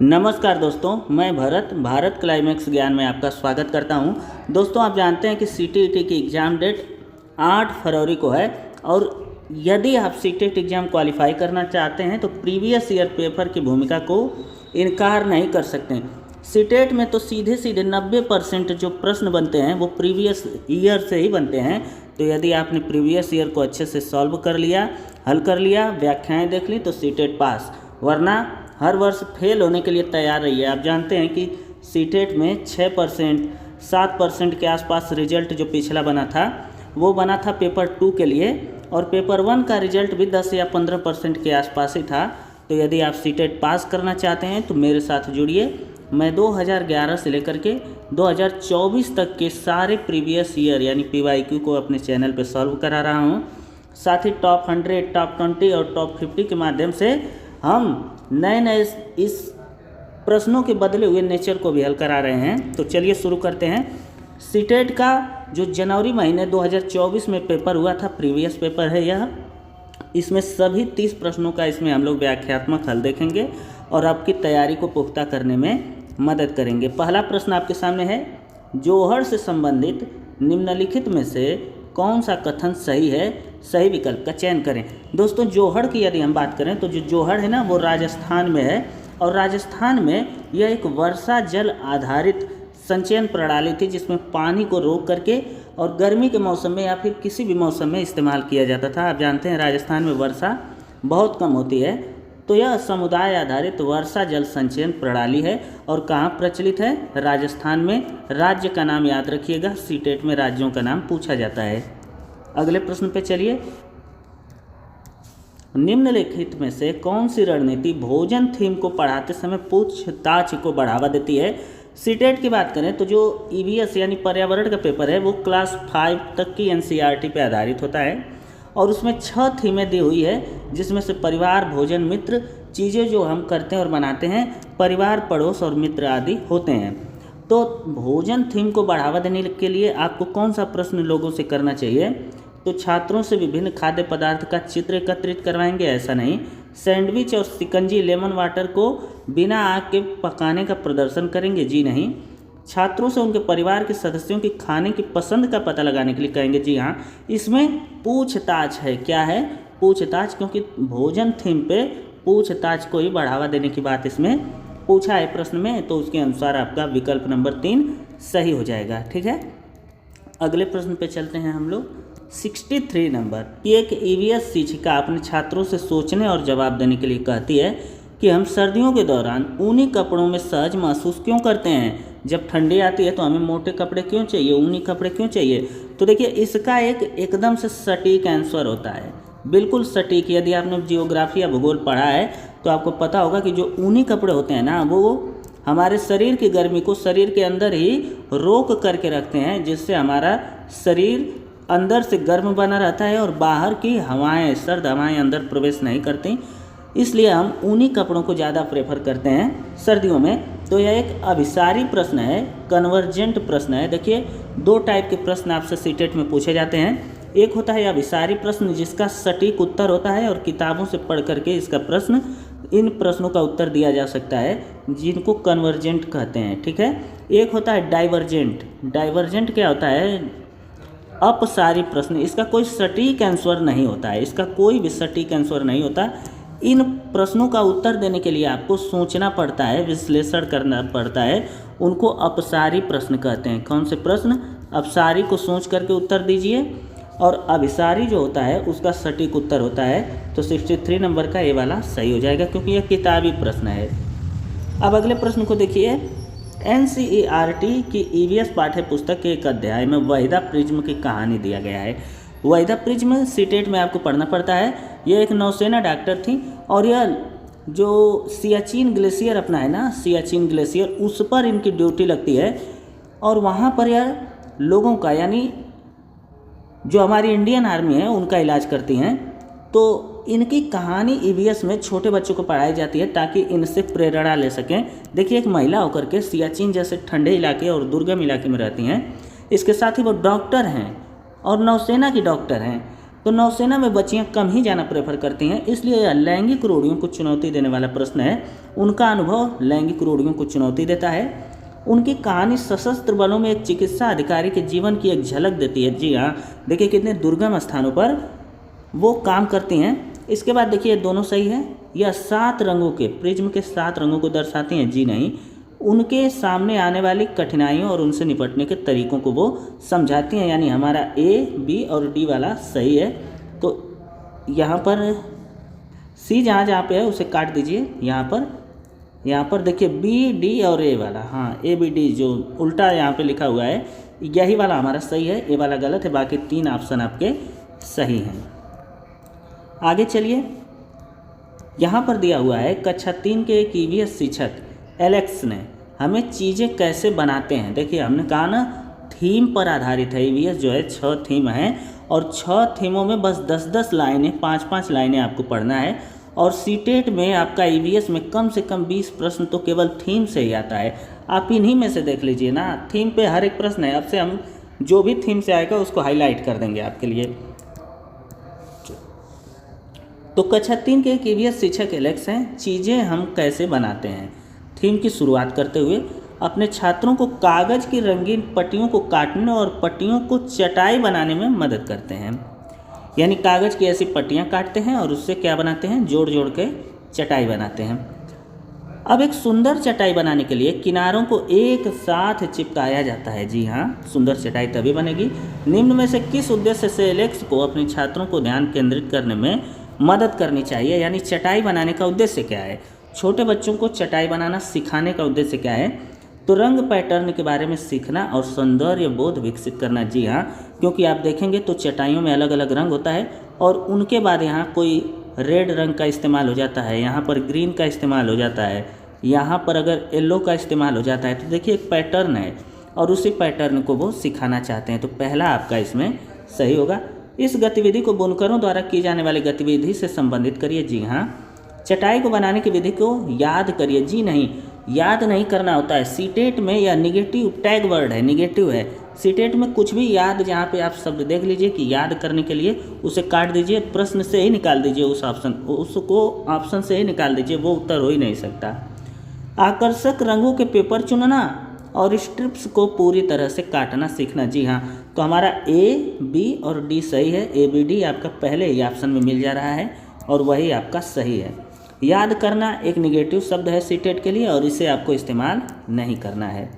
नमस्कार दोस्तों, मैं भारत क्लाइमेक्स ज्ञान में आपका स्वागत करता हूं। दोस्तों, आप जानते हैं कि सीटीईटी की एग्ज़ाम डेट 8 फरवरी को है और यदि आप सीटीईटी एग्ज़ाम क्वालिफाई करना चाहते हैं तो प्रीवियस ईयर पेपर की भूमिका को इनकार नहीं कर सकते। सीटेट में तो सीधे 90% जो प्रश्न बनते हैं वो प्रीवियस ईयर से ही बनते हैं। तो यदि आपने प्रीवियस ईयर को अच्छे से सॉल्व कर लिया, हल कर लिया, व्याख्याएँ देख ली तो सीटेट पास, वरना हर वर्ष फेल होने के लिए तैयार रहिए। आप जानते हैं कि सीटेट में 6% 7% के आसपास रिजल्ट जो पिछला बना था वो बना था पेपर 2 के लिए, और पेपर 1 का रिजल्ट भी 10 या 15% के आसपास ही था। तो यदि आप सीटेट पास करना चाहते हैं तो मेरे साथ जुड़िए। मैं 2011 से लेकर के 2024 तक के सारे प्रीवियस ईयर यानी PYQ को अपने चैनल पर सॉल्व करा रहा हूँ। साथ ही टॉप 100, टॉप 20 और टॉप 50 के माध्यम से हम नए इस प्रश्नों के बदले हुए नेचर को भी हल करा रहे हैं। तो चलिए शुरू करते हैं। सीटेट का जो जनवरी महीने 2024 में पेपर हुआ था, प्रीवियस पेपर है यह, इसमें सभी 30 प्रश्नों का इसमें हम लोग व्याख्यात्मक हल देखेंगे और आपकी तैयारी को पुख्ता करने में मदद करेंगे। पहला प्रश्न आपके सामने है, जोहड़ से संबंधित निम्नलिखित में से कौन सा कथन सही है? सही विकल्प का चयन करें। दोस्तों, जोहड़ की यदि हम बात करें तो जो जोहड़ है ना वो राजस्थान में है, और राजस्थान में यह एक वर्षा जल आधारित संचयन प्रणाली थी जिसमें पानी को रोक करके और गर्मी के मौसम में या फिर किसी भी मौसम में इस्तेमाल किया जाता था। आप जानते हैं राजस्थान में वर्षा बहुत कम होती है, तो यह समुदाय आधारित वर्षा जल संचयन प्रणाली है। और कहाँ प्रचलित है? राजस्थान में। राज्य का नाम याद रखिएगा, सीटेट में राज्यों का नाम पूछा जाता है। अगले प्रश्न पे चलिए। निम्नलिखित में से कौन सी रणनीति भोजन थीम को पढ़ाते समय पूछताछ को बढ़ावा देती है? सीटेट की बात करें तो जो EVS यानी पर्यावरण का पेपर है वो क्लास 5 तक की NCERT पे आधारित होता है और उसमें 6 थीमें दी हुई है, जिसमें से परिवार, भोजन, मित्र, चीज़ें जो हम करते हैं और बनाते हैं, परिवार, पड़ोस और मित्र आदि होते हैं। तो भोजन थीम को बढ़ावा देने के लिए आपको कौन सा प्रश्न लोगों से करना चाहिए? तो छात्रों से विभिन्न खाद्य पदार्थ का चित्र एकत्रित करवाएंगे? ऐसा नहीं। सैंडविच और शिकंजी लेमन वाटर को बिना आग के पकाने का प्रदर्शन करेंगे? जी नहीं। छात्रों से उनके परिवार के सदस्यों की खाने की पसंद का पता लगाने के लिए कहेंगे? जी हाँ। इसमें पूछताछ है। क्या है? पूछताछ, क्योंकि भोजन थीम पे पूछताछ को ही बढ़ावा देने की बात इसमें पूछा है प्रश्न में, तो उसके अनुसार आपका विकल्प नंबर 3 सही हो जाएगा। ठीक है, अगले प्रश्न पे चलते हैं हम लोग। 63 नंबर की एक EVS शिक्षिका अपने छात्रों से सोचने और जवाब देने के लिए कहती है कि हम सर्दियों के दौरान ऊनी कपड़ों में सहज महसूस क्यों करते हैं? जब ठंडी आती है तो हमें मोटे कपड़े क्यों चाहिए, ऊनी कपड़े क्यों चाहिए? तो देखिए, इसका एक एकदम से सटीक आंसर होता है, बिल्कुल सटीक। यदि आपने जियोग्राफी या भूगोल पढ़ा है तो आपको पता होगा कि जो ऊनी कपड़े होते हैं ना वो हमारे शरीर की गर्मी को शरीर के अंदर ही रोक करके रखते हैं, जिससे हमारा शरीर अंदर से गर्म बना रहता है और बाहर की हवाएं, सर्द हवाएं अंदर प्रवेश नहीं करती। इसलिए हम ऊनी कपड़ों को ज़्यादा प्रेफर करते हैं सर्दियों में। तो यह एक अभिसारी प्रश्न है, कन्वर्जेंट प्रश्न है। देखिए, 2 टाइप के प्रश्न आपसे सीटेट में पूछे जाते हैं। एक होता है अभिसारी प्रश्न जिसका सटीक उत्तर होता है और किताबों से पढ़ करके इसका प्रश्न, इन प्रश्नों का उत्तर दिया जा सकता है, जिनको कन्वर्जेंट कहते हैं। ठीक है। एक होता है डाइवर्जेंट। डाइवर्जेंट क्या होता है? अपसारी प्रश्न। इसका कोई सटीक आंसर नहीं होता है, इसका कोई भी सटीक आंसर नहीं होता। इन प्रश्नों का उत्तर देने के लिए आपको सोचना पड़ता है, विश्लेषण करना पड़ता है, उनको अपसारी प्रश्न कहते हैं। कौन से प्रश्न? अपसारी को सोच करके उत्तर दीजिए, और अभिसारी जो होता है उसका सटीक उत्तर होता है। तो 63 नंबर का ये वाला सही हो जाएगा, क्योंकि यह किताबी प्रश्न है। अब अगले प्रश्न को देखिए। NCERT की EVS पाठ्य पुस्तक के एक अध्याय में वहीदा प्रिज्म की कहानी दिया गया है। वहीदा प्रिज्म सीटेट में आपको पढ़ना पड़ता है। यह एक नौसेना डॉक्टर थी और यह जो सियाचिन ग्लेशियर अपना है ना, सियाचिन ग्लेशियर, उस पर इनकी ड्यूटी लगती है और वहाँ पर यह लोगों का, यानी जो हमारी इंडियन आर्मी है उनका इलाज करती हैं। तो इनकी कहानी EVS में छोटे बच्चों को पढ़ाई जाती है ताकि इनसे प्रेरणा ले सकें। देखिए, एक महिला होकर के सियाचिन जैसे ठंडे इलाके और दुर्गम इलाके में रहती हैं। इसके साथ ही वो डॉक्टर हैं और नौसेना की डॉक्टर हैं। तो नौसेना में बच्चियां कम ही जाना प्रेफर करती हैं, इसलिए यह लैंगिक रूढ़ियों को चुनौती देने वाला प्रश्न है। उनका अनुभव लैंगिक रूढ़ियों को चुनौती देता है। उनकी कहानी सशस्त्र बलों में एक चिकित्सा अधिकारी के जीवन की एक झलक देती है। जी हाँ, देखिए कितने दुर्गम स्थानों पर वो काम करती हैं। इसके बाद देखिए दोनों सही है। यह 7 रंगों के प्रिज्म के 7 रंगों को दर्शाती हैं। जी नहीं, उनके सामने आने वाली कठिनाइयों और उनसे निपटने के तरीकों को वो समझाती हैं। यानी हमारा ए, बी और डी वाला सही है। तो यहाँ पर सी जहाँ पे है उसे काट दीजिए। यहाँ पर देखिए बी, डी और ए वाला, हाँ ए बी डी जो उल्टा यहाँ पे लिखा हुआ है यही वाला हमारा सही है, ए वाला गलत है। बाकी 3 ऑप्शन आपके सही हैं। आगे चलिए, यहाँ पर दिया हुआ है कक्षा 3 के एक ईवीएस शिक्षक एलेक्स ने हमें चीज़ें कैसे बनाते हैं। देखिए हमने कहा ना थीम पर आधारित है। ईवीएस जो है 6 थीम है और 6 थीमों में बस 10-10 लाइनें 5-5 लाइनें आपको पढ़ना है। और सीटेट में आपका ईवीएस में कम से कम 20 प्रश्न तो केवल थीम से ही आता है। आप इन्हीं में से देख लीजिए ना, थीम पे हर एक प्रश्न है। अब से हम जो भी थीम से आएगा उसको हाईलाइट कर देंगे आपके लिए। तो कक्षा 3 के एक ईवीएस शिक्षक एलेक्स हैं चीज़ें हम कैसे बनाते हैं थीम की शुरुआत करते हुए अपने छात्रों को कागज़ की रंगीन पट्टियों को काटने और पट्टियों को चटाई बनाने में मदद करते हैं। यानी कागज़ की ऐसी पट्टियाँ काटते हैं और उससे क्या बनाते हैं, जोड़ जोड़ के चटाई बनाते हैं। अब एक सुंदर चटाई बनाने के लिए किनारों को एक साथ चिपकाया जाता है। जी हाँ, सुंदर चटाई तभी बनेगी। निम्न में से किस उद्देश्य से एलेक्स को अपने छात्रों को ध्यान केंद्रित करने में मदद करनी चाहिए। यानी चटाई बनाने का उद्देश्य क्या है, छोटे बच्चों को चटाई बनाना सिखाने का उद्देश्य क्या है, तो रंग पैटर्न के बारे में सीखना और सौंदर्य बोध विकसित करना। जी हाँ, क्योंकि आप देखेंगे तो चटाइयों में अलग अलग रंग होता है और उनके बाद यहाँ कोई रेड रंग का इस्तेमाल हो जाता है, यहाँ पर ग्रीन का इस्तेमाल हो जाता है, यहाँ पर अगर येलो का इस्तेमाल हो जाता है। तो देखिए एक पैटर्न है और उसी पैटर्न को वो सिखाना चाहते हैं। तो पहला आपका इसमें सही होगा। इस गतिविधि को बुनकरों द्वारा की जाने वाली गतिविधि से संबंधित करिए। जी हाँ, चटाई को बनाने की विधि को याद करिए। जी नहीं, याद नहीं करना होता है। सीटेट में यह निगेटिव टैग वर्ड है, निगेटिव है। सीटेट में कुछ भी याद, जहाँ पे आप शब्द देख लीजिए कि याद करने के लिए उसे काट दीजिए, प्रश्न से ही निकाल दीजिए उसको ऑप्शन से ही निकाल दीजिए, वो उत्तर हो ही नहीं सकता। आकर्षक रंगों के पेपर चुनना और स्ट्रिप्स को पूरी तरह से काटना सीखना। जी हाँ, तो हमारा ए, बी और डी सही है। ए, बी, डी आपका पहले ही ऑप्शन में मिल जा रहा है और वही आपका सही है। याद करना एक निगेटिव शब्द है सीटेट के लिए और इसे आपको इस्तेमाल नहीं करना है।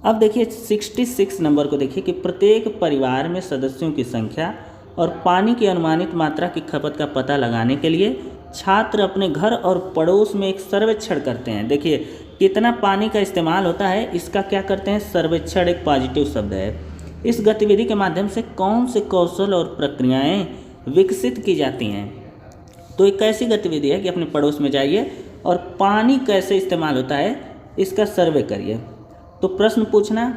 अब देखिए 66 नंबर को देखिए कि प्रत्येक परिवार में सदस्यों की संख्या और पानी की अनुमानित मात्रा की खपत का पता लगाने के लिए छात्र अपने घर और पड़ोस में एक सर्वेक्षण करते हैं। देखिए कितना पानी का इस्तेमाल होता है, इसका क्या करते हैं, सर्वेक्षण एक पॉजिटिव शब्द है। इस गतिविधि के माध्यम से कौन से कौशल और प्रक्रियाएं विकसित की जाती हैं। तो एक ऐसी गतिविधि है कि अपने पड़ोस में जाइए और पानी कैसे इस्तेमाल होता है इसका सर्वे करिए। तो प्रश्न पूछना,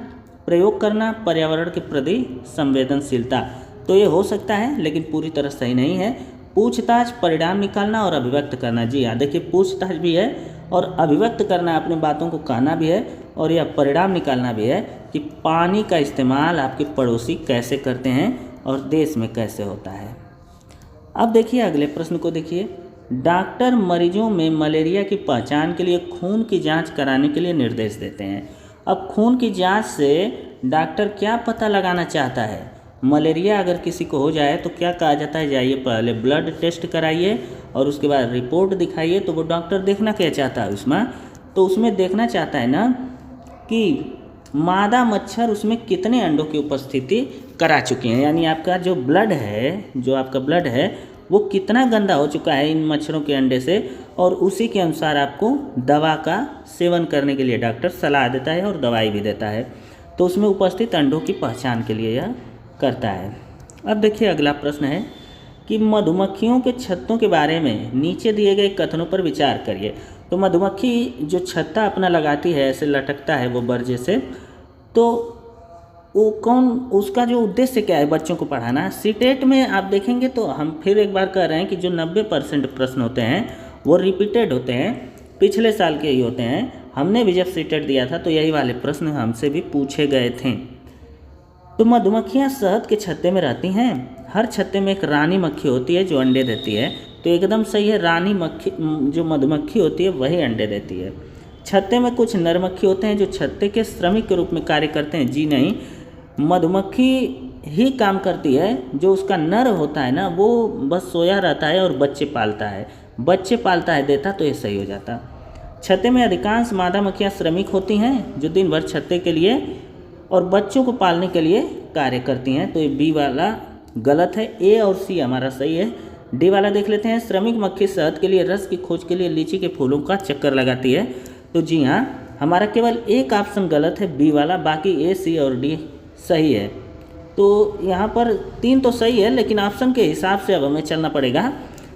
प्रयोग करना, पर्यावरण के प्रति संवेदनशीलता, तो ये हो सकता है लेकिन पूरी तरह सही नहीं है। पूछताछ, परिणाम निकालना और अभिव्यक्त करना। जी हाँ, देखिए पूछताछ भी है और अभिव्यक्त करना, अपनी बातों को कहना भी है और यह परिणाम निकालना भी है कि पानी का इस्तेमाल आपके पड़ोसी कैसे करते हैं और देश में कैसे होता है। अब देखिए अगले प्रश्न को देखिए। डॉक्टर मरीजों में मलेरिया की पहचान के लिए खून की जांच कराने के लिए निर्देश देते हैं। अब खून की जांच से डॉक्टर क्या पता लगाना चाहता है, मलेरिया अगर किसी को हो जाए तो क्या कहा जाता है, जाइए पहले ब्लड टेस्ट कराइए और उसके बाद रिपोर्ट दिखाइए। तो वो डॉक्टर देखना क्या चाहता है उसमें, तो उसमें देखना चाहता है ना कि मादा मच्छर उसमें कितने अंडों की उपस्थिति करा चुके हैं। यानी आपका जो ब्लड है वो कितना गंदा हो चुका है इन मच्छरों के अंडे से, और उसी के अनुसार आपको दवा का सेवन करने के लिए डॉक्टर सलाह देता है और दवाई भी देता है। तो उसमें उपस्थित अंडों की पहचान के लिए यह करता है। अब देखिए अगला प्रश्न है कि मधुमक्खियों के छत्तों के बारे में नीचे दिए गए कथनों पर विचार करिए। तो मधुमक्खी जो छत्ता अपना लगाती है, ऐसे लटकता है वो बर्जे से, तो वो उसका जो उद्देश्य क्या है, बच्चों को पढ़ाना। सीटेट में आप देखेंगे तो हम फिर एक बार कह रहे हैं कि जो 90% प्रश्न होते हैं वो रिपीटेड होते हैं, पिछले साल के ही होते हैं। हमने भी जब सीटेट दिया था तो यही वाले प्रश्न हमसे भी पूछे गए थे। तो मधुमक्खियाँ शहद के छत्ते में रहती हैं हर छत्ते में एक रानी मक्खी होती है जो अंडे देती है। तो एकदम सही है, रानी मक्खी जो मधुमक्खी होती है वही अंडे देती है। छत्ते में कुछ नर मक्खी होते हैं जो छत्ते के श्रमिक के रूप में कार्य करते हैं। जी नहीं, मधुमक्खी ही काम करती है। जो उसका नर होता है ना, वो बस सोया रहता है और बच्चे पालता है देता, तो ये सही हो जाता। छत्ते में अधिकांश मादा मक्खियाँ श्रमिक होती हैं जो दिन भर छत्ते के लिए और बच्चों को पालने के लिए कार्य करती हैं। तो ये बी वाला गलत है, ए और सी हमारा सही है। डी वाला देख लेते हैं। श्रमिक मक्खी शहद के लिए रस की खोज के लिए लीची के फूलों का चक्कर लगाती है। तो जी हाँ, हमारा केवल एक ऑप्शन गलत है, बी वाला, बाकी ए, सी और डी सही है। तो यहाँ पर 3 तो सही है, लेकिन ऑप्शन के हिसाब से अब हमें चलना पड़ेगा,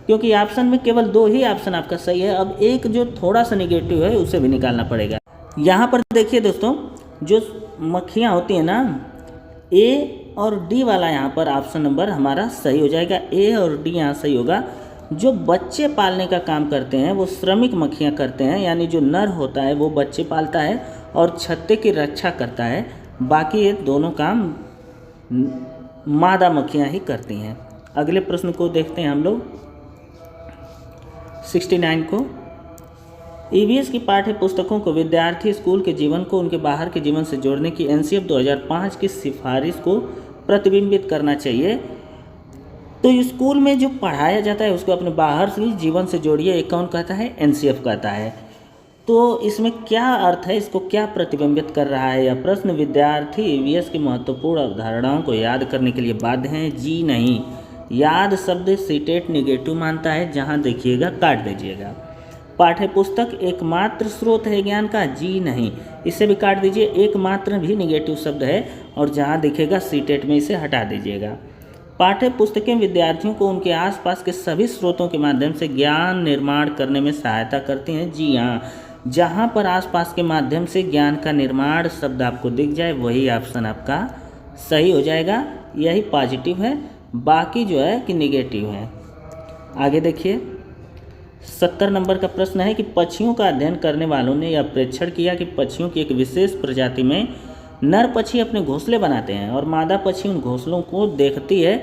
क्योंकि ऑप्शन में केवल 2 ही ऑप्शन आपका सही है। अब एक जो थोड़ा सा निगेटिव है उसे भी निकालना पड़ेगा। यहाँ पर देखिए दोस्तों, जो मक्खियाँ होती हैं ना, ए और डी वाला यहाँ पर ऑप्शन नंबर हमारा सही हो जाएगा। ए और डी यहाँ सही होगा। जो बच्चे पालने का काम करते हैं वो श्रमिक मक्खियाँ करते हैं, यानी जो नर होता है वो बच्चे पालता है और छत्ते की रक्षा करता है। बाकी ये दोनों काम मादा मक्खियाँ ही करती हैं। अगले प्रश्न को देखते हैं हम लोग, 69 को। ईवीएस की पाठ्य पुस्तकों को विद्यार्थी स्कूल के जीवन को उनके बाहर के जीवन से जोड़ने की एनसीएफ 2005 की सिफारिश को प्रतिबिंबित करना चाहिए। तो स्कूल में जो पढ़ाया जाता है उसको अपने बाहर से जीवन से जोड़िए, ये कौन कहता है? एनसीएफ कहता है। तो इसमें क्या अर्थ है, इसको क्या प्रतिबिंबित कर रहा है यह प्रश्न? विद्यार्थी ईवीएस की महत्वपूर्ण अवधारणाओं को याद करने के लिए बाध्य हैं। जी नहीं, याद शब्द सीटेट निगेटिव मानता है, जहाँ देखिएगा काट दीजिएगा। पाठ्य पुस्तक एकमात्र स्रोत है ज्ञान का। जी नहीं, इसे भी काट दीजिए, एकमात्र भी निगेटिव शब्द है और जहाँ दिखेगा सीटेट में इसे हटा दीजिएगा। पाठ्य पुस्तकें विद्यार्थियों को उनके आसपास के सभी स्रोतों के माध्यम से ज्ञान निर्माण करने में सहायता करती हैं। जी हाँ, जहाँ पर आसपास के माध्यम से ज्ञान का निर्माण शब्द आपको दिख जाए वही ऑप्शन आपका सही हो जाएगा, यही पॉजिटिव है, बाकी जो है कि निगेटिव है। आगे देखिए, 70 नंबर का प्रश्न है कि पक्षियों का अध्ययन करने वालों ने यह प्रेक्षण किया कि पक्षियों की एक विशेष प्रजाति में नर पक्षी अपने घोंसले बनाते हैं और मादा पक्षी उन घोंसलों को देखती है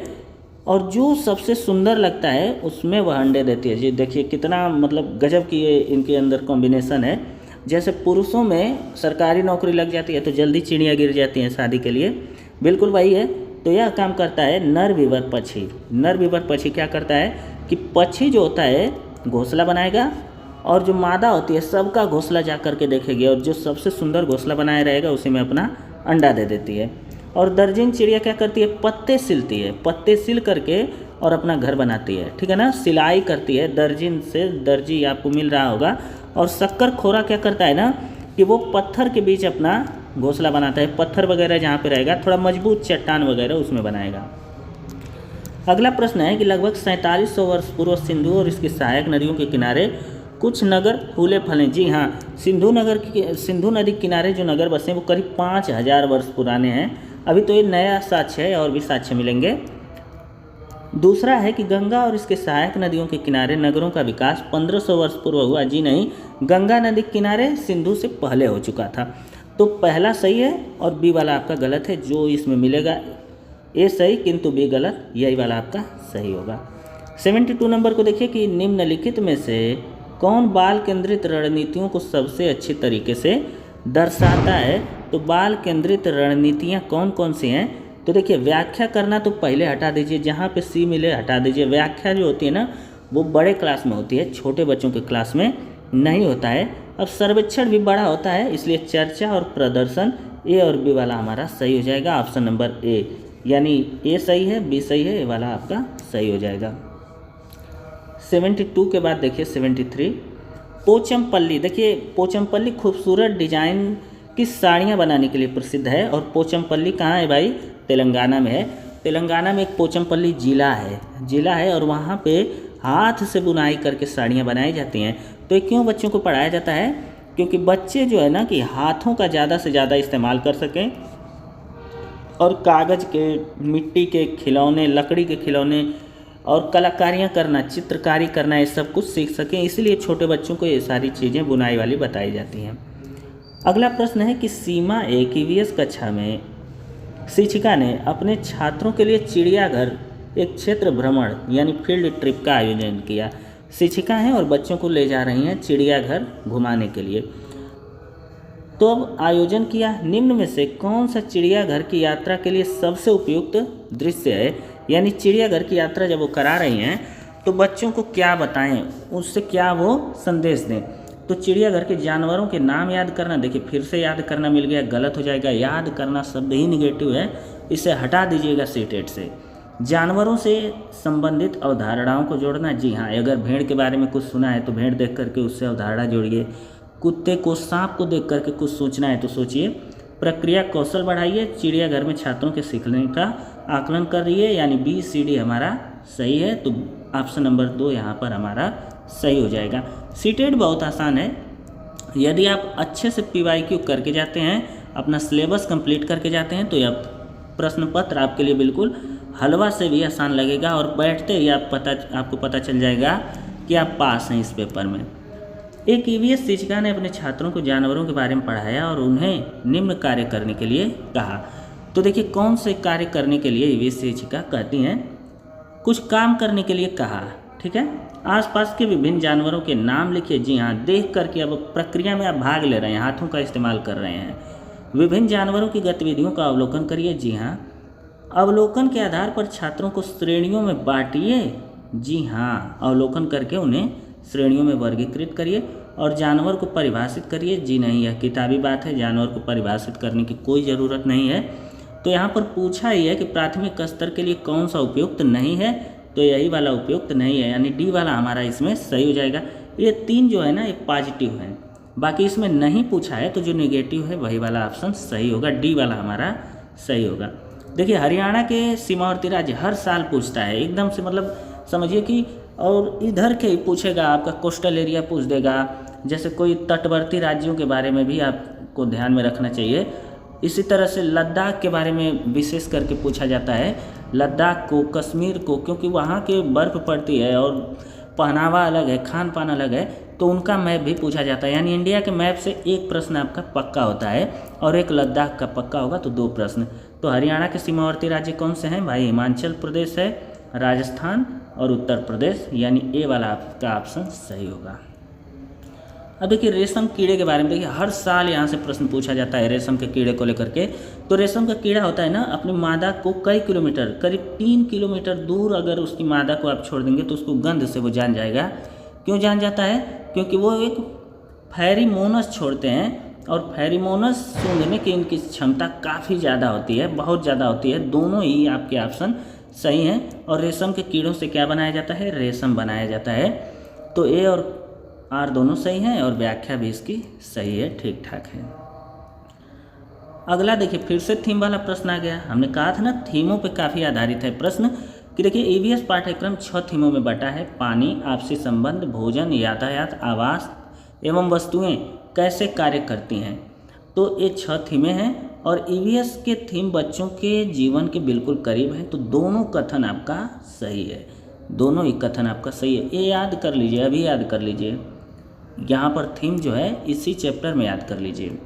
और जो सबसे सुंदर लगता है उसमें वह अंडे देती है। जी देखिए कितना मतलब गजब की ये इनके अंदर कॉम्बिनेशन है। जैसे पुरुषों में सरकारी नौकरी लग जाती है तो जल्दी चिड़ियाँ गिर जाती हैं शादी के लिए, बिल्कुल वही है। तो यह काम करता है नर विवर पक्षी। नर विवर पक्षी क्या करता है कि पक्षी जो होता है घोंसला बनाएगा और जो मादा होती है सबका घोंसला जा कर के देखेगी और जो सबसे सुंदर घोंसला बनाया रहेगा उसी में अपना अंडा दे देती है। और दर्जन चिड़िया क्या करती है? पत्ते सिलती है, पत्ते सिल करके और अपना घर बनाती है, ठीक है ना, सिलाई करती है। दर्जन से दर्जी आपको मिल रहा होगा। और शक्कर खोरा क्या करता है ना कि वो पत्थर के बीच अपना घोंसला बनाता है, पत्थर वगैरह जहाँ पे रहेगा थोड़ा मजबूत चट्टान वगैरह उसमें बनाएगा। अगला प्रश्न है कि लगभग 4700 वर्ष पूर्व सिंधु और इसकी सहायक नदियों के किनारे कुछ नगर फूले फले। जी हाँ, सिंधु नदी के किनारे जो नगर बसे हैं वो करीब 5000 वर्ष पुराने हैं। अभी तो ये नया साक्ष्य है और भी साक्ष्य मिलेंगे। दूसरा है कि गंगा और इसके सहायक नदियों के किनारे नगरों का विकास 1500 वर्ष पूर्व हुआ। जी नहीं, गंगा नदी के किनारे सिंधु से पहले हो चुका था। तो पहला सही है और बी वाला आपका गलत है। जो इसमें मिलेगा ए सही किंतु बी गलत, यही वाला आपका सही होगा। 72 नंबर को देखिए कि निम्नलिखित में से कौन बाल केंद्रित रणनीतियों को सबसे अच्छी तरीके से दर्शाता है? तो बाल केंद्रित रणनीतियाँ कौन कौन सी हैं? तो देखिए व्याख्या करना तो पहले हटा दीजिए, जहाँ पे सी मिले हटा दीजिए। व्याख्या जो होती है ना वो बड़े क्लास में होती है, छोटे बच्चों के क्लास में नहीं होता है। अब सर्वेक्षण भी बड़ा होता है, इसलिए चर्चा और प्रदर्शन ए और बी वाला हमारा सही हो जाएगा, ऑप्शन नंबर ए। यानी ए सही है, बी सही है, ए वाला आपका सही हो जाएगा। 72 के बाद देखिए 73 पोचमपल्ली। देखिए पोचमपल्ली खूबसूरत डिजाइन की साड़ियाँ बनाने के लिए प्रसिद्ध है। और पोचमपल्ली कहाँ है भाई? तेलंगाना में है। तेलंगाना में एक पोचमपल्ली जिला है और वहाँ पे हाथ से बुनाई करके साड़ियाँ बनाई जाती हैं। तो ये क्यों बच्चों को पढ़ाया जाता है? क्योंकि बच्चे जो है ना कि हाथों का ज़्यादा से ज़्यादा इस्तेमाल कर सकें और कागज़ के, मिट्टी के खिलौने, लकड़ी के खिलौने और कलाकारियाँ करना, चित्रकारी करना, ये सब कुछ सीख सकें। इसलिए छोटे बच्चों को ये सारी चीज़ें बुनाई वाली बताई जाती हैं। अगला प्रश्न है कि सीमा एक ईवीएस कक्षा में शिक्षिका ने अपने छात्रों के लिए चिड़ियाघर एक क्षेत्र भ्रमण यानी फील्ड ट्रिप का आयोजन किया। शिक्षिका हैं और बच्चों को ले जा रही हैं चिड़ियाघर घुमाने के लिए। तो अब आयोजन किया, निम्न में से कौन सा चिड़ियाघर की यात्रा के लिए सबसे उपयुक्त दृश्य है, यानी चिड़ियाघर की यात्रा जब वो करा रही हैं तो बच्चों को क्या बताएं, उससे क्या वो संदेश दें। तो चिड़ियाघर के जानवरों के नाम याद करना, देखिए फिर से याद करना मिल गया, गलत हो जाएगा, याद करना शब्द ही निगेटिव है, इसे हटा दीजिएगा सीटेट से। जानवरों से संबंधित अवधारणाओं को जोड़ना, जी हाँ, अगर भेड़ के बारे में कुछ सुना है तो भेड़ देख करके उससे अवधारणा जोड़िए। कुत्ते को, सांप को देख करके कुछ सोचना है तो सोचिए। प्रक्रिया कौशल बढ़ाइए, चिड़ियाघर में छात्रों के सीखने का आकलन करिए, यानी BCD हमारा सही है। तो ऑप्शन नंबर 2 यहाँ पर हमारा सही हो जाएगा। सीटेट बहुत आसान है, यदि आप अच्छे से PYQ करके जाते हैं, अपना सिलेबस कंप्लीट करके जाते हैं, तो यह प्रश्न पत्र आपके लिए बिल्कुल हलवा से भी आसान लगेगा और बैठते ही आपको पता चल जाएगा कि आप पास हैं इस पेपर में। एक EVS शिक्षिका ने अपने छात्रों को जानवरों के बारे में पढ़ाया और उन्हें निम्न कार्य करने के लिए कहा। तो देखिए कौन से कार्य करने के लिए EVS शिक्षिका कहती हैं, कुछ काम करने के लिए कहा, ठीक है। आसपास के विभिन्न जानवरों के नाम लिखिए, जी हाँ, देख करके अब प्रक्रिया में आप भाग ले रहे हैं, हाथों का इस्तेमाल कर रहे हैं। विभिन्न जानवरों की गतिविधियों का अवलोकन करिए, जी हाँ। अवलोकन के आधार पर छात्रों को श्रेणियों में बांटिए, जी हाँ, अवलोकन करके उन्हें श्रेणियों में वर्गीकृत करिए। और जानवर को परिभाषित करिए, जी नहीं, यह किताबी बात है, जानवर को परिभाषित करने की कोई ज़रूरत नहीं है। तो यहाँ पर पूछा ही है कि प्राथमिक स्तर के लिए कौन सा उपयुक्त नहीं है, तो यही वाला उपयुक्त नहीं है, यानी D वाला हमारा इसमें सही हो जाएगा। ये 3 जो है ना, ये पॉजिटिव है, बाकी इसमें नहीं पूछा है, तो जो नेगेटिव है वही वाला ऑप्शन सही होगा, D वाला हमारा सही होगा। देखिए हरियाणा के सीमावर्ती राज्य हर साल पूछता है एकदम से, मतलब समझिए कि, और इधर के ही पूछेगा, आपका कोस्टल एरिया पूछ देगा, जैसे कोई तटवर्ती राज्यों के बारे में भी आपको ध्यान में रखना चाहिए। इसी तरह से लद्दाख के बारे में विशेष करके पूछा जाता है, लद्दाख को, कश्मीर को, क्योंकि वहाँ के बर्फ़ पड़ती है और पहनावा अलग है, खान पान अलग है, तो उनका मैप भी पूछा जाता है। यानी इंडिया के मैप से एक प्रश्न आपका पक्का होता है और एक लद्दाख का पक्का होगा, तो 2 प्रश्न। तो हरियाणा के सीमावर्ती राज्य कौन से हैं भाई? हिमाचल प्रदेश है, राजस्थान और उत्तर प्रदेश, यानी ए वाला आपका ऑप्शन सही होगा। अब देखिए रेशम कीड़े के बारे में, देखिए हर साल यहाँ से प्रश्न पूछा जाता है रेशम के कीड़े को लेकर के। तो रेशम का कीड़ा होता है ना, अपनी मादा को कई किलोमीटर, करीब 3 किलोमीटर दूर अगर उसकी मादा को आप छोड़ देंगे तो उसको गंध से वो जान जाएगा। क्यों जान जाता है? क्योंकि वो एक फेरोमोन्स छोड़ते हैं और फेरोमोन्स सूंघने की इनकी क्षमता काफ़ी ज़्यादा होती है, बहुत ज़्यादा होती है। दोनों ही आपके ऑप्शन सही हैं। और रेशम के कीड़ों से क्या बनाया जाता है? रेशम बनाया जाता है। तो ए और आर दोनों सही हैं और व्याख्या भी इसकी सही है, ठीक ठाक है। अगला देखिए फिर से थीम वाला प्रश्न आ गया। हमने कहा था ना थीमों पे काफ़ी आधारित है प्रश्न, कि देखिए ईवीएस पाठ्यक्रम 6 थीमों में बटा है। पानी, आपसी संबंध, भोजन, यातायात, आवास एवं वस्तुएं कैसे कार्य करती हैं। तो ये 6 थीमें हैं और ईवीएस के थीम बच्चों के जीवन के बिल्कुल करीब हैं। तो दोनों कथन आपका सही है, दोनों ही कथन आपका सही है। ये याद कर लीजिए, अभी याद कर लीजिए, यहाँ पर थीम जो है इसी चैप्टर में याद कर लीजिए।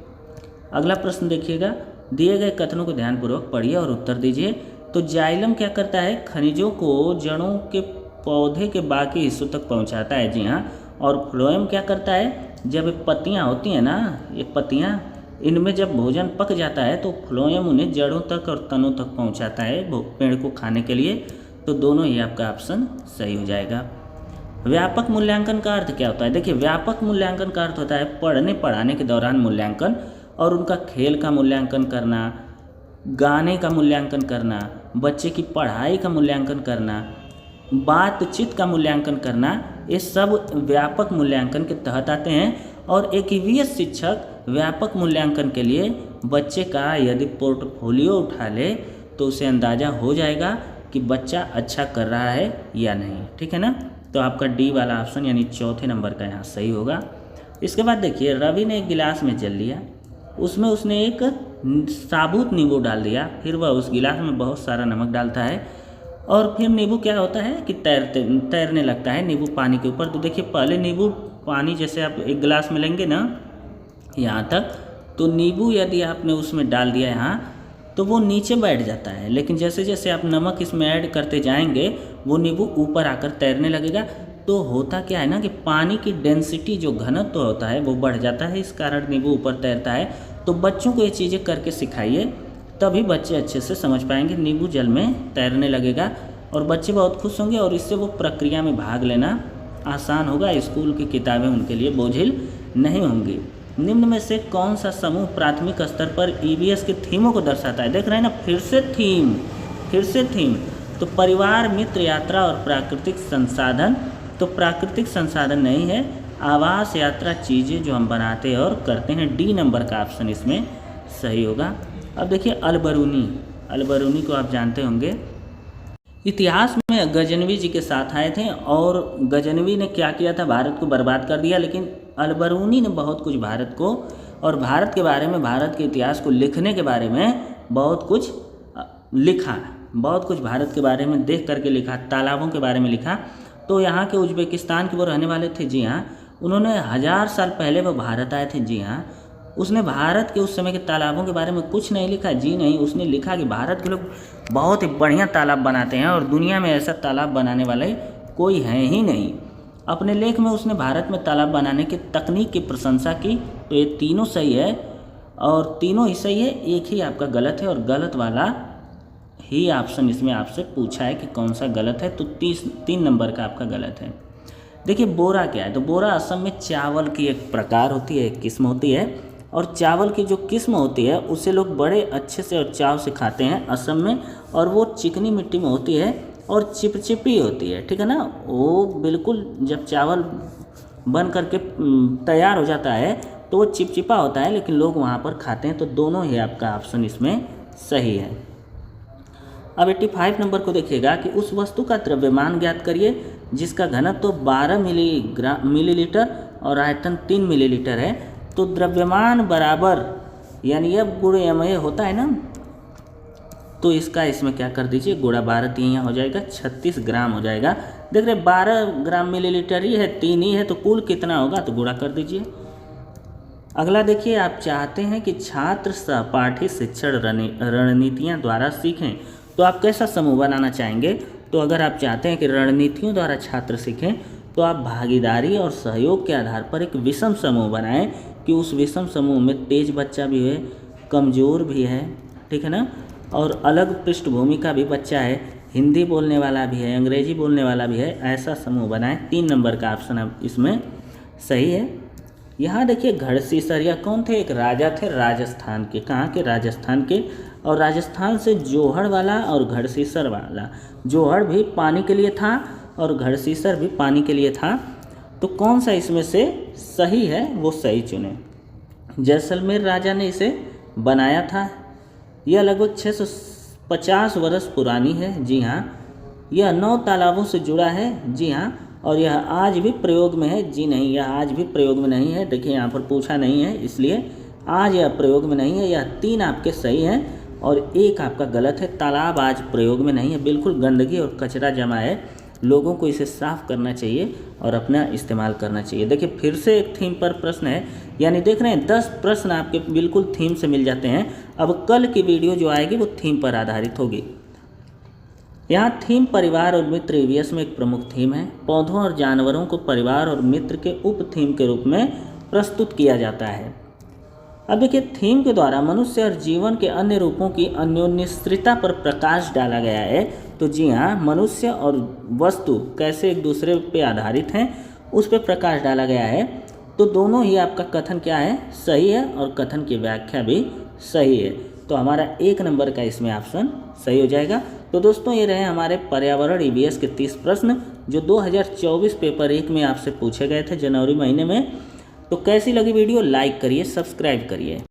अगला प्रश्न देखिएगा, दिए गए कथनों को ध्यानपूर्वक पढ़िए और उत्तर दीजिए। तो जाइलम क्या करता है? खनिजों को जड़ों के पौधे के बाकी हिस्सों तक पहुँचाता है, जी हाँ। और फ्लोएम क्या करता है? जब पत्तियाँ होती हैं ना, ये पत्तियाँ, इनमें जब भोजन पक जाता है तो फ्लोएम उन्हें जड़ों तक और तनों तक पहुँचाता है पेड़ को खाने के लिए। तो दोनों ही आपका ऑप्शन सही हो जाएगा। व्यापक मूल्यांकन का अर्थ क्या होता है? देखिए व्यापक मूल्यांकन का अर्थ होता है पढ़ने पढ़ाने के दौरान मूल्यांकन, और उनका खेल का मूल्यांकन करना, गाने का मूल्यांकन करना, बच्चे की पढ़ाई का मूल्यांकन करना, बातचीत का मूल्यांकन करना, ये सब व्यापक मूल्यांकन के तहत आते हैं। और एक ईवीएस शिक्षक व्यापक मूल्यांकन के लिए बच्चे का यदि पोर्टफोलियो उठा ले तो उसे अंदाज़ा हो जाएगा कि बच्चा अच्छा कर रहा है या नहीं, ठीक है ना। तो आपका डी वाला ऑप्शन यानी चौथे नंबर का यहाँ सही होगा। इसके बाद देखिए रवि ने एक गिलास में जल लिया, उसमें उसने एक साबुत नींबू डाल दिया, फिर वह उस गिलास में बहुत सारा नमक डालता है और फिर नींबू क्या होता है कि तैरने लगता है नींबू पानी के ऊपर। तो देखिए पहले नींबू पानी जैसे आप एक गिलास में लेंगे ना यहाँ तक, तो नींबू यदि आपने उसमें डाल दिया यहाँ, तो वो नीचे बैठ जाता है, लेकिन जैसे जैसे आप नमक इसमें ऐड करते जाएंगे वो नींबू ऊपर आकर तैरने लगेगा। तो होता क्या है ना कि पानी की डेंसिटी जो घनत्व होता है वो बढ़ जाता है, इस कारण नींबू ऊपर तैरता है। तो बच्चों को ये चीज़ें करके सिखाइए, तभी बच्चे अच्छे से समझ पाएंगे। नींबू जल में तैरने लगेगा और बच्चे बहुत खुश होंगे और इससे वो प्रक्रिया में भाग लेना आसान होगा। स्कूल की किताबें उनके लिए बोझिल नहीं होंगी। निम्न में से कौन सा समूह प्राथमिक स्तर पर ईवीएस के थीमों को दर्शाता है? देख रहे हैं ना, फिर से थीम। तो परिवार, मित्र, यात्रा और प्राकृतिक संसाधन। तो प्राकृतिक संसाधन नहीं है, आवास, यात्रा, चीज़ें जो हम बनाते हैं और करते हैं। डी नंबर का ऑप्शन इसमें सही होगा। अब देखिए अलबरूनी को आप जानते होंगे। इतिहास में गजनवी जी के साथ आए थे और गजनवी ने क्या किया था, भारत को बर्बाद कर दिया। लेकिन अलबरूनी ने बहुत कुछ भारत को और भारत के बारे में, भारत के इतिहास को लिखने के बारे में बहुत कुछ लिखा, बहुत कुछ भारत के बारे में देख करके लिखा, तालाबों के बारे में लिखा। तो यहाँ के उज्बेकिस्तान के वो रहने वाले थे, जी हाँ। उन्होंने 1000 साल पहले वो भारत आए थे, जी हाँ। उसने भारत के उस समय के तालाबों के बारे में कुछ नहीं लिखा, जी नहीं। उसने लिखा कि भारत के लोग बहुत ही बढ़िया तालाब बनाते हैं और दुनिया में ऐसा तालाब बनाने वाले कोई है ही नहीं। अपने लेख में उसने भारत में तालाब बनाने की तकनीक की प्रशंसा की। तो ये तीनों सही है और तीनों ही सही है, एक ही आपका गलत है और गलत वाला ही ऑप्शन इसमें आपसे पूछा है कि कौन सा गलत है। तो 3 नंबर का आपका गलत है। देखिए बोरा क्या है, तो बोरा असम में चावल की एक प्रकार होती है, एक किस्म होती है। और चावल की जो किस्म होती है उसे लोग बड़े अच्छे से और चाव से खाते हैं असम में। और वो चिकनी मिट्टी में होती है और चिपचिपी होती है, ठीक है ना। वो बिल्कुल जब चावल बन करके तैयार हो जाता है तो वो चिपचिपा होता है, लेकिन लोग वहाँ पर खाते हैं। तो दोनों ही आपका ऑप्शन इसमें सही है। अब 85 नंबर को देखिएगा कि उस वस्तु का द्रव्यमान ज्ञात करिए जिसका घनत्व 12 मिलीलीटर और आयतन 3 मिलीलीटर है। तो द्रव्यमान बराबर यानी अब गुण एमए होता है ना, तो इसका इसमें क्या कर दीजिए, गुणा 12 यहाँ हो जाएगा, 36 ग्राम हो जाएगा। देख रहे 12 ग्राम मिलीलीटर ही है, 3 ही है, तो कुल कितना होगा, तो गुणा कर दीजिए। अगला देखिए, आप चाहते हैं कि छात्र सहपाठी शिक्षण रणनीतियाँ द्वारा सीखें, तो आप कैसा समूह बनाना चाहेंगे? तो अगर आप चाहते हैं कि रणनीतियों द्वारा छात्र सीखें तो आप भागीदारी और सहयोग के आधार पर एक विषम समूह बनाएं कि उस विषम समूह में तेज बच्चा भी है, कमज़ोर भी है, ठीक है ना, और अलग पृष्ठभूमि का भी बच्चा है, हिंदी बोलने वाला भी है, अंग्रेजी बोलने वाला भी है, ऐसा समूह बनाएं। 3 नंबर का ऑप्शन अब इसमें सही है। यहाँ देखिए घड़सीसरिया कौन थे, एक राजा थे राजस्थान के। कहाँ के? राजस्थान के। और राजस्थान से जोहड़ वाला और घड़सीसर वाला, जोहड़ भी पानी के लिए था और घड़सीसर भी पानी के लिए था। तो कौन सा इसमें से सही है वो सही चुने। जैसलमेर राजा ने इसे बनाया था। यह लगभग 650 वर्ष पुरानी है, जी हाँ। यह 9 तालाबों से जुड़ा है, जी हाँ। और यह आज भी प्रयोग में है, जी नहीं, यह आज भी प्रयोग में नहीं है। देखिए यहाँ पर पूछा नहीं है, इसलिए आज यह प्रयोग में नहीं है। यह 3 आपके सही हैं और 1 आपका गलत है। तालाब आज प्रयोग में नहीं है, बिल्कुल गंदगी और कचरा जमा है। लोगों को इसे साफ करना चाहिए और अपना इस्तेमाल करना चाहिए। देखिए फिर से एक थीम पर प्रश्न है, यानी देख रहे हैं 10 प्रश्न आपके बिल्कुल थीम से मिल जाते हैं। अब कल की वीडियो जो आएगी वो थीम पर आधारित होगी। यहाँ थीम परिवार और मित्र ईवीएस में एक प्रमुख थीम है। पौधों और जानवरों को परिवार और मित्र के उप थीम के रूप में प्रस्तुत किया जाता है। अब देखिए थीम के द्वारा मनुष्य और जीवन के अन्य रूपों की अन्योन्यश्रिता पर प्रकाश डाला गया है। तो जी हाँ, मनुष्य और वस्तु कैसे एक दूसरे पे आधारित हैं उस पर प्रकाश डाला गया है। तो दोनों ही आपका कथन क्या है, सही है और कथन की व्याख्या भी सही है। तो हमारा 1 नंबर का इसमें ऑप्शन सही हो जाएगा। तो दोस्तों ये रहे हमारे पर्यावरण ईवीएस के 30 प्रश्न जो 2024 पेपर 1 में आपसे पूछे गए थे जनवरी महीने में। तो कैसी लगी वीडियो, लाइक करिए, सब्सक्राइब करिए।